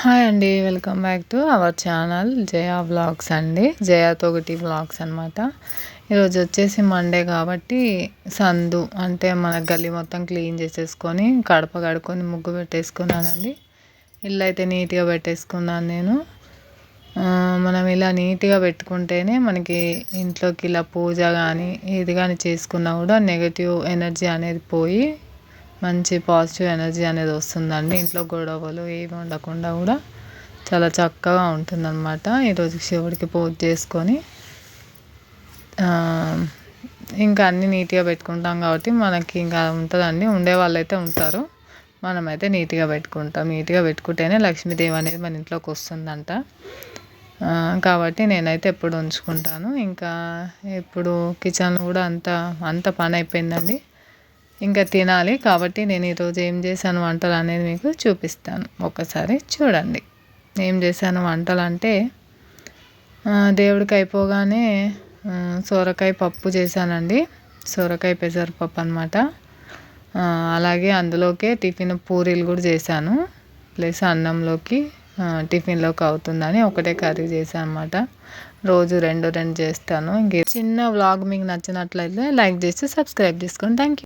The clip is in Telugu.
హాయ్ అండి. Welcome back to our channel Jaya vlogs అండి. జయాతో ఒకటి వ్లాగ్స్ అనమాట. ఈరోజు వచ్చేసి మండే కాబట్టి సందు అంటే మన గల్లీ మొత్తం క్లీన్ చేసేసుకొని కడప కడుక్కొని ముగ్గు పెట్టేసుకున్నానండి. ఇల్లు అయితే నీట్గా పెట్టేసుకున్నాను నేను. మనం ఇలా నీట్గా పెట్టుకుంటేనే మనకి ఇంట్లోకి ఇలా పూజ కానీ ఏది కానీ చేసుకున్నా కూడా నెగటివ్ ఎనర్జీ అనేది పోయి మంచి పాజిటివ్ ఎనర్జీ అనేది వస్తుందండి. ఇంట్లో గొడవలు ఏమి ఉండకుండా కూడా చాలా చక్కగా ఉంటుందన్నమాట. ఈరోజు శివుడికి పూజ చేసుకొని ఇంకా అన్నీ నీట్గా పెట్టుకుంటాం కాబట్టి మనకి ఇంకా ఉంటుందండి. ఉండే వాళ్ళైతే ఉంటారు, మనమైతే నీట్గా పెట్టుకుంటాం. నీట్గా పెట్టుకుంటేనే లక్ష్మీదేవి అనేది మన ఇంట్లోకి వస్తుందంట. కాబట్టి నేనైతే ఎప్పుడు ఉంచుకుంటాను. ఇంకా ఇప్పుడు కిచెన్ కూడా అంత పని అయిపోయిందండి. ఇంకా తినాలి కాబట్టి నేను ఈరోజు ఏం చేశాను వంటలు అనేది మీకు చూపిస్తాను. ఒకసారి చూడండి. ఏం చేశాను వంటలు అంటే దేవుడికి అయిపోగానే సొరకాయ పప్పు చేశానండి. సొరకాయ పెసరపప్పు అనమాట. అలాగే అందులోకే టిఫిన్ పూరీలు కూడా చేశాను. ప్లస్ అన్నంలోకి టిఫిన్లోకి అవుతుందని ఒకటే కర్రీ చేశాను అనమాట. రోజు రెండు చేస్తాను. ఇంక చిన్న వ్లాగ్ మీకు నచ్చినట్లయితే లైక్ చేసి సబ్స్క్రైబ్ చేసుకోండి. Thank you.